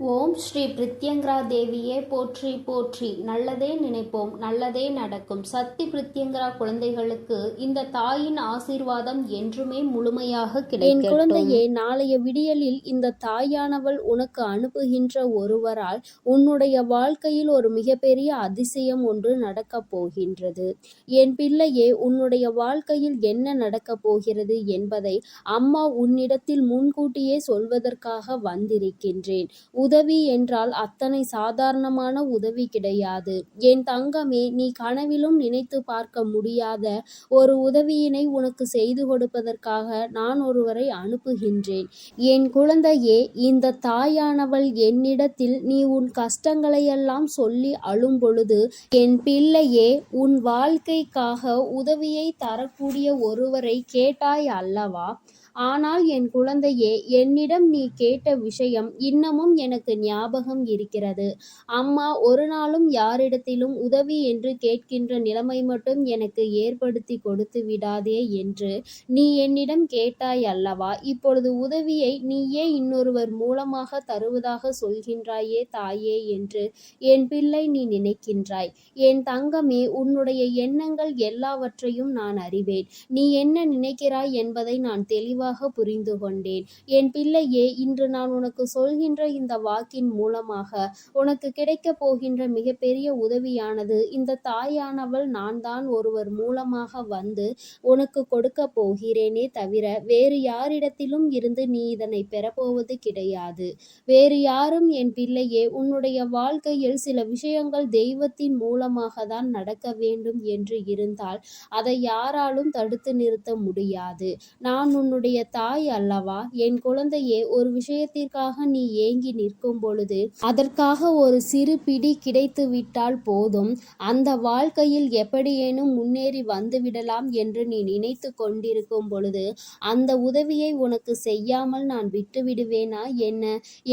ஓம் ஸ்ரீ பிரித்யங்கரா தேவியே போற்றி போற்றி. நல்லதே நினைப்போம், நல்லதே நடக்கும். சக்தி பிரித்யங்கரா குழந்தைகளுக்கு இந்த தாயின் ஆசீர்வாதம் என்றுமே முழுமையாக கிடைக்கும். என் குழந்தையே, நாளைய விடியலில் இந்த தாயானவள் உனக்கு அனுப்புகின்ற ஒருவரால் உன்னுடைய வாழ்க்கையில் ஒரு மிகப்பெரிய அதிசயம் ஒன்று நடக்கப் போகின்றது. என் பிள்ளையே, உன்னுடைய வாழ்க்கையில் என்ன நடக்கப் போகிறது என்பதை அம்மா உன்னிடத்தில் முன்கூட்டியே சொல்வதற்காக வந்திருக்கின்றேன். உதவி என்றால் அத்தனை சாதாரணமான உதவி கிடையாது. என் தங்கமே, நீ கனவிலும் நினைத்து பார்க்க முடியாத ஒரு உதவியினை உனக்கு செய்து கொடுப்பதற்காக நான் ஒருவரை அனுப்புகின்றேன். என் குழந்தையே, இந்த தாயானவள் என்னிடத்தில் நீ உன் கஷ்டங்களையெல்லாம் சொல்லி அழும் பொழுது, என் பிள்ளையே, உன் வாழ்க்கைக்காக உதவியை தரக்கூடிய ஒருவரை கேட்டாய் அல்லவா? ஆனால் என் குழந்தையே, என்னிடம் நீ கேட்ட விஷயம் இன்னமும் எனக்கு ஞாபகம் இருக்கிறது. அம்மா ஒரு நாளும் யாரிடத்திலும் உதவி என்று கேட்கின்ற நிலைமை மட்டும் எனக்கு ஏற்படுத்தி கொடுத்து விடாதே என்று நீ என்னிடம் கேட்டாய் அல்லவா? இப்பொழுது உதவியை நீயே இன்னொருவர் மூலமாக தருவதாக சொல்கின்றாயே தாயே என்று என் பிள்ளை நீ நினைக்கின்றாய். என் தங்கமே, உன்னுடைய எண்ணங்கள் எல்லாவற்றையும் நான் அறிவேன். நீ என்ன நினைக்கிறாய் என்பதை நான் தெளிவாக புரிந்து கொண்டேன். என் பிள்ளையே, இன்று நான் உனக்கு சொல்கின்ற இந்த வாக்கின் மூலமாக உனக்கு கிடைக்கப் போகின்ற மிகப்பெரிய உதவியானது இந்த தாயானவள் நான் தான் ஒருவர் மூலமாக வந்து உனக்கு கொடுக்க போகிறேனே தவிர வேறு யாரிடத்திலும் இருந்து நீ இதனை பெறப்போவது கிடையாது. வேறு யாரும் என் பிள்ளையே, உன்னுடைய வாழ்க்கையில் சில விஷயங்கள் தெய்வத்தின் மூலமாக தான் நடக்க வேண்டும் என்று இருந்தால் அதை யாராலும் தடுத்து நிறுத்த முடியாது. நான் உன்னுடைய தாய் அல்லவா? என் குழந்தையே, ஒரு விஷயத்திற்காக நீ ஏங்கி நிற்கும் பொழுது அதற்காக ஒரு சிறு பிடி கிடைத்து விட்டால் போதும், அந்த வாழ்க்கையில் எப்படியேனும் முன்னேறி வந்துவிடலாம் என்று நீ நினைத்து கொண்டிருக்கும் பொழுது அந்த உதவியை உனக்கு செய்யாமல் நான் விட்டு விடுவேனா என்ன?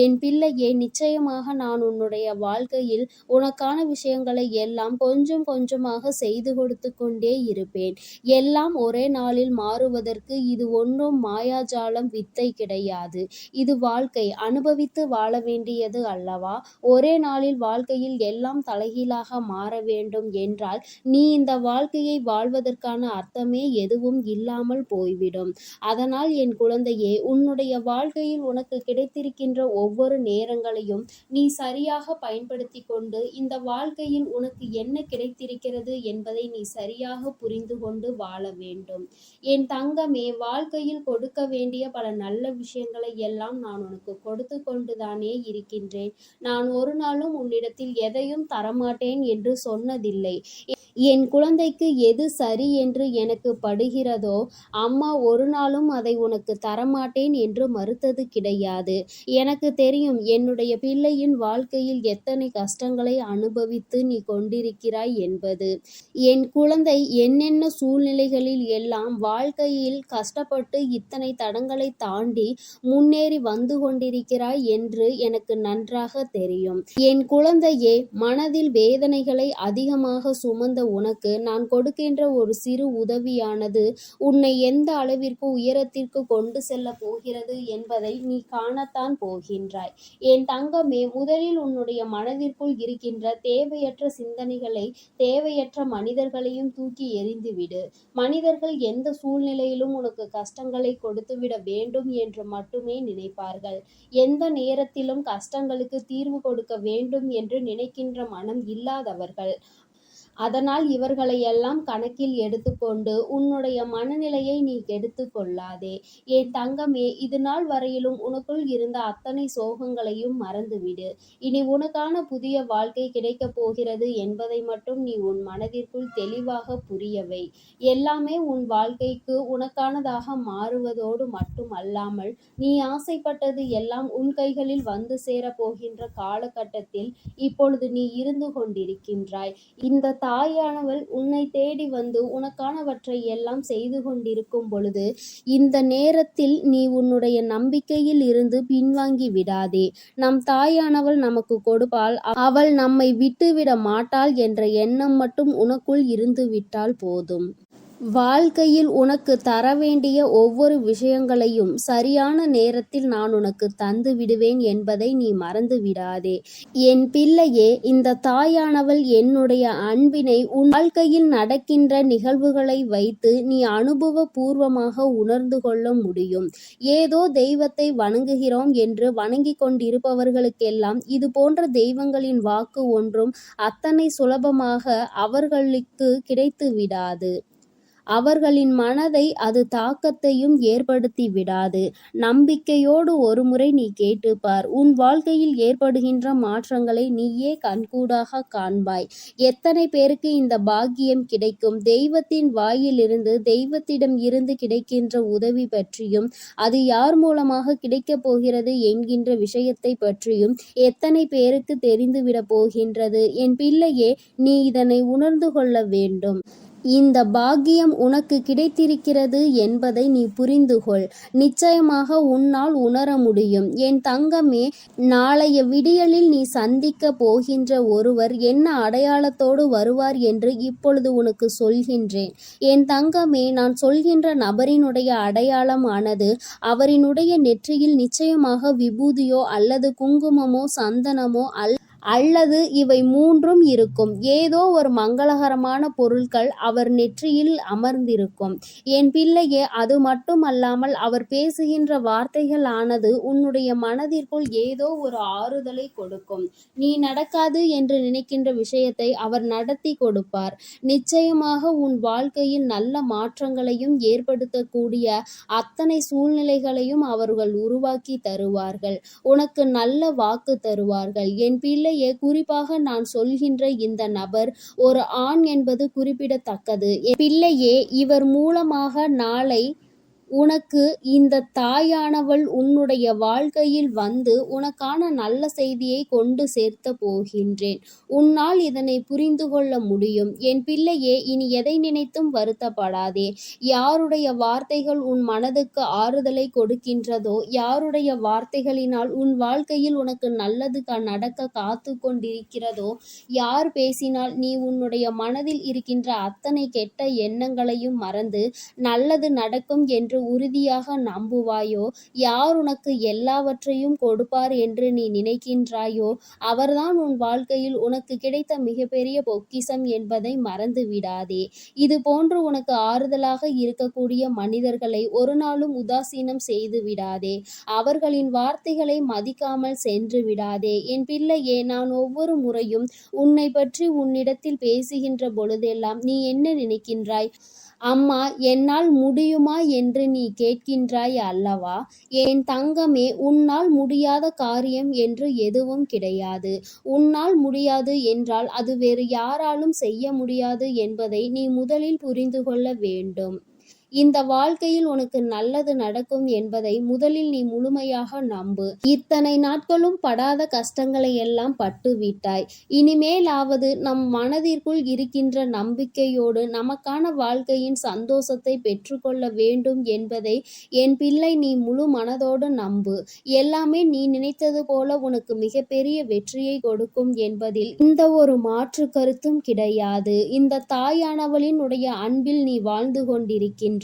என் பிள்ளையே, நிச்சயமாக நான் உன்னுடைய வாழ்க்கையில் உனக்கான விஷயங்களை எல்லாம் கொஞ்சம் கொஞ்சமாக செய்து கொடுத்து கொண்டே இருப்பேன். எல்லாம் ஒரே நாளில் மாறுவதற்கு இது ஒன்றும் மாயாஜாலம் வித்தை கிடையாது. இது வாழ்க்கை, அனுபவித்து வாழ வேண்டியது அல்லவா? ஒரே நாளில் வாழ்க்கையில் எல்லாம் தலைகீழாக மாற வேண்டும் என்றால் நீ இந்த வாழ்க்கையை வாழ்வதற்கான அர்த்தமே எதுவும் இல்லாமல் போய்விடும். அதனால் என் குழந்தையே, உன்னுடைய வாழ்க்கையில் உனக்கு கிடைத்திருக்கின்ற ஒவ்வொரு நேரங்களையும் நீ சரியாக பயன்படுத்தி கொண்டு இந்த வாழ்க்கையில் உனக்கு என்ன கிடைத்திருக்கிறது என்பதை நீ சரியாக புரிந்து கொண்டு வாழ வேண்டும். என் தங்கமே, வாழ்க்கையில் கொடுக்க வேண்டிய பல நல்ல விஷயங்களை எல்லாம் நான் உனக்கு கொடுத்து கொண்டுதானே இருக்கின்றேன். நான் ஒரு நாளும் உன்னிடத்தில் எதையும் தரமாட்டேன் என்று சொன்னதில்லை. என் குழந்தைக்கு எது சரி என்று எனக்கு படுகிறதோ அம்மா ஒரு நாளும் அதை உனக்கு தரமாட்டேன் என்று மறுத்தது கிடையாது. எனக்கு தெரியும் என்னுடைய பிள்ளையின் வாழ்க்கையில் எத்தனை கஷ்டங்களை அனுபவித்து நீ கொண்டிருக்கிறாய் என்பது. என் குழந்தை என்னென்ன சூழ்நிலைகளில் எல்லாம் வாழ்க்கையில் கஷ்டப்பட்டு இத்தனை தடங்களை தாண்டி முன்னேறி வந்து கொண்டிருக்கிறாய் என்று எனக்கு நன்றாக தெரியும். என் குழந்தையே, மனதில் வேதனைகளை அதிகமாக சுமந்த உனக்கு நான் கொடுக்கின்ற ஒரு சிறு உதவியானது உன்னை எந்த அளவிற்கு உயரத்திற்கு கொண்டு செல்ல போகிறது என்பதை நீ காணத்தான் போகின்றாய். என் தங்கமே, முதலில் உன்னுடைய மனதிற்குள் இருக்கின்ற தேவையற்ற சிந்தனைகளை, தேவையற்ற மனிதர்களையும் தூக்கி எறிந்துவிடு. மனிதர்கள் எந்த சூழ்நிலையிலும் உனக்கு கஷ்டங்களை கொடுத்துவிட வேண்டும் என்று மட்டுமே நினைப்பார்கள். எந்த நேரத்திலும் கஷ்டங்களுக்கு தீர்வு கொடுக்க வேண்டும் என்று நினைக்கின்ற மனம் இல்லாதவர்கள். அதனால் இவர்களை எல்லாம் கணக்கில் எடுத்துக்கொண்டு உன்னுடைய மனநிலையை நீ கெடுத்து கொள்ளாதே. என் தங்கமே, இது நாள் வரையிலும் உனக்குள் இருந்த அத்தனை சோகங்களையும் மறந்துவிடு. இனி உனக்கான புதிய வாழ்க்கை கிடைக்கப் போகிறது என்பதை மட்டும் நீ உன் மனதிற்குள் தெளிவாக புரியவை. எல்லாமே உன் வாழ்க்கைக்கு உனக்கானதாக மாறுவதோடு மட்டுமல்லாமல் நீ ஆசைப்பட்டது எல்லாம் உன் கைகளில் வந்து சேரப் போகின்ற காலகட்டத்தில் இப்பொழுது நீ இருந்து கொண்டிருக்கின்றாய். இந்த தாயானவள் உன்னை தேடி வந்து உனக்கானவற்றை எல்லாம் செய்து கொண்டிருக்கும் பொழுது இந்த நேரத்தில் நீ உன்னுடைய நம்பிக்கையில் இருந்து பின்வாங்கி விடாதே. நம் தாயானவள் நமக்கு கொடுப்பாள், அவள் நம்மை விட்டுவிட மாட்டாள் என்ற எண்ணம் மட்டும் உனக்குள் இருந்து விட்டால் போதும். வாழ்க்கையில் உனக்கு தர வேண்டிய ஒவ்வொரு விஷயங்களையும் சரியான நேரத்தில் நான் உனக்கு தந்து விடுவேன் என்பதை நீ மறந்து விடாதே. என் பிள்ளையே, இந்த தாயானவள் என்னுடைய அன்பினை உன் வாழ்க்கையில் நடக்கின்ற நிகழ்வுகளை வைத்து நீ அனுபவபூர்வமாக உணர்ந்து கொள்ள முடியும். ஏதோ தெய்வத்தை வணங்குகிறோம் என்று வணங்கிக் கொண்டிருப்பவர்களுக்கெல்லாம் இது போன்ற தெய்வங்களின் வாக்கு ஒன்றும் அத்தனை சுலபமாக அவர்களுக்கு கிடைத்து விடாது. அவர்களின் மனதை அது தாக்கத்தையும் ஏற்படுத்தி விடாது. நம்பிக்கையோடு ஒருமுறை நீ கேட்டுப்பார். உன் வாழ்க்கையில் ஏற்படுகின்ற மாற்றங்களை நீயே கண்கூடாக காண்பாய். எத்தனை பேருக்கு இந்த பாக்கியம் கிடைக்கும்? தெய்வத்தின் வாயிலிருந்து, தெய்வத்திடம் இருந்து கிடைக்கின்ற உதவி பற்றியும், அது யார் மூலமாக கிடைக்கப் போகிறது என்கின்ற விஷயத்தை பற்றியும் எத்தனை பேருக்கு தெரிந்துவிடப் போகின்றது? என் பிள்ளையே, நீ இதனை உணர்ந்து கொள்ள வேண்டும். இந்த பாக்கியம் உனக்கு கிடைத்திருக்கிறது என்பதை நீ புரிந்துகொள். நிச்சயமாக உன்னால் உணர முடியும். என் தங்கமே, நாளைய விடியலில் நீ சந்திக்க போகின்ற ஒருவர் என்ன அடையாளத்தோடு வருவார் என்று இப்பொழுது உனக்கு சொல்கின்றேன். என் தங்கமே, நான் சொல்கின்ற நபரினுடைய அடையாளமானது அவரினுடைய நெற்றியில் நிச்சயமாக விபூதியோ அல்லது குங்குமமோ சந்தனமோ அல்லது இவை மூன்றும் இருக்கும். ஏதோ ஒரு மங்களகரமான பொருட்கள் அவர் நெற்றியில் அமர்ந்திருக்கும். என் பிள்ளையே, அது மட்டுமல்லாமல் அவர் பேசுகின்ற வார்த்தைகள் ஆனது உன்னுடைய மனதிற்குள் ஏதோ ஒரு ஆறுதலை கொடுக்கும். நீ நடக்காது என்று நினைக்கின்ற விஷயத்தை அவர் நடத்தி கொடுப்பார். நிச்சயமாக உன் வாழ்க்கையில் நல்ல மாற்றங்களையும் ஏற்படுத்தக்கூடிய அத்தனை சூழ்நிலைகளையும் அவர்கள் உருவாக்கி தருவார்கள். உனக்கு நல்ல வாக்கு தருவார்கள். என் பிள்ளை, குறிப்பாக நான் சொல்கின்ற இந்த நபர் ஒரு ஆண் என்பது குறிப்பிடத்தக்கது. பிள்ளையே, இவர் மூலமாக நாளை உனக்கு இந்த தாயானவள் உன்னுடைய வாழ்க்கையில் வந்து உனக்கான நல்ல செய்தியை கொண்டு சேர்த்த போகின்றேன். உன்னால் இதனை புரிந்து கொள்ள முடியும். என் பிள்ளையே, இனி எதை நினைத்தும் வருத்தப்படாதே. யாருடைய வார்த்தைகள் உன் மனதுக்கு ஆறுதலை கொடுக்கின்றதோ, யாருடைய வார்த்தைகளினால் உன் வாழ்க்கையில் உனக்கு நல்லது நடக்க காத்து கொண்டிருக்கிறதோ, யார் பேசினால் நீ உன்னுடைய மனதில் இருக்கின்ற அத்தனை கெட்ட எண்ணங்களையும் மறந்து நல்லது நடக்கும் என்று உறுதியாக நம்புவாயோ, யார் உனக்கு எல்லாவற்றையும் கொடுப்பார் என்று நீ நினைக்கின்றாயோ, அவர்தான் உன் வாழ்க்கையில் உனக்கு கிடைத்த மிகப்பெரிய பொக்கிஷம் என்பதை மறந்து விடாதே. இது போன்று உனக்கு ஆறுதலாக இருக்கக்கூடிய மனிதர்களை ஒரு நாளும் உதாசீனம் செய்து விடாதே. அவர்களின் வார்த்தைகளை மதிக்காமல் சென்று விடாதே. என் பிள்ளையே, நான் ஒவ்வொரு முறையும் உன்னை பற்றி உன்னிடத்தில் பேசுகின்ற பொழுதெல்லாம் நீ என்ன நினைக்கின்றாய்? அம்மா, என்னால் முடியுமா என்று நீ கேட்கின்றாய் அல்லவா? என் தங்கமே, உன்னால் முடியாத காரியம் என்று எதுவும் கிடையாது. உன்னால் முடியாது என்றால் அது வேறு யாராலும் செய்ய முடியாது என்பதை நீ முதலில் புரிந்து கொள்ள வேண்டும். இந்த வாழ்க்கையில் உனக்கு நல்லது நடக்கும் என்பதை முதலில் நீ முழுமையாக நம்பு. இத்தனை நாட்களும் படாத கஷ்டங்களை எல்லாம் பட்டு விட்டாய். இனிமேலாவது நம் மனதிற்குள் இருக்கின்ற நம்பிக்கையோடு நமக்கான வாழ்க்கையின் சந்தோஷத்தை பெற்றுக்கொள்ள வேண்டும் என்பதை என் பிள்ளை நீ முழு மனதோடு நம்பு. எல்லாமே நீ நினைத்தது போல உனக்கு மிகப்பெரிய வெற்றியை கொடுக்கும் என்பதில் இந்த ஒரு மாற்று கருத்தும் கிடையாது. இந்த தாயானவளின் உடைய அன்பில் நீ வாழ்ந்து கொண்டிருக்கின்ற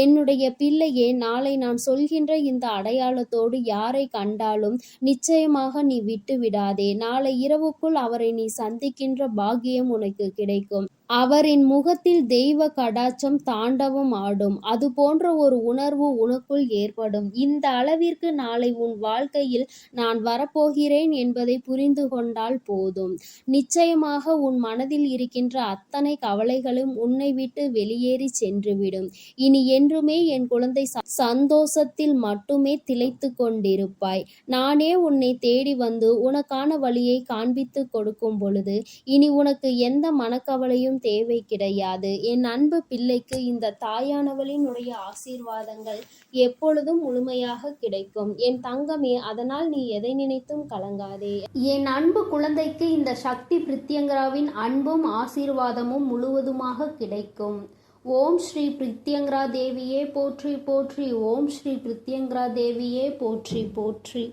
என்னுடைய பிள்ளையே, நாளை நான் சொல்கின்ற இந்த அடையாளத்தோடு யாரை கண்டாலும் நிச்சயமாக நீ விட்டு விடாதே. நாளை இரவுக்குள் அவரை நீ சந்திக்கின்ற பாக்கியம் உனக்கு கிடைக்கும். அவரின் முகத்தில் தெய்வ கடாட்சம் தாண்டவம் ஆடும். அது போன்ற ஒரு உணர்வு உனக்குள் ஏற்படும். இந்த அளவிற்கு நாளை உன் வாழ்க்கையில் நான் வரப்போகிறேன் என்பதை புரிந்து கொண்டால் போதும். நிச்சயமாக உன் மனதில் இருக்கின்ற அத்தனை கவலைகளும் உன்னை விட்டு வெளியேறி சென்றுவிடும். இனி என்றுமே என் குழந்தை சந்தோஷத்தில் மட்டுமே திளைத்து கொண்டிருப்பாய். நானே உன்னை தேடி வந்து உனக்கான வழியை காண்பித்து கொடுக்கும் பொழுது இனி உனக்கு எந்த மனக்கவலையும் தேவை கிடையாது. என் அன்பு பிள்ளைக்கு இந்த தாயானவளின் உடைய ஆசீர்வாதங்கள் எப்பொழுதும் முழுமையாக கிடைக்கும். என் தங்கமே, அதனால் நீ எதை நினைத்தும் கலங்காதே. என் அன்பு குழந்தைக்கு இந்த சக்தி பிரித்யங்கராவின் அன்பும் ஆசீர்வாதமும் முழுவதுமாக கிடைக்கும். ஓம் ஸ்ரீ பிரித்யங்கரா தேவியே போற்றி போற்றி. ஓம் ஸ்ரீ பிரித்யங்கரா தேவியே போற்றி போற்றி.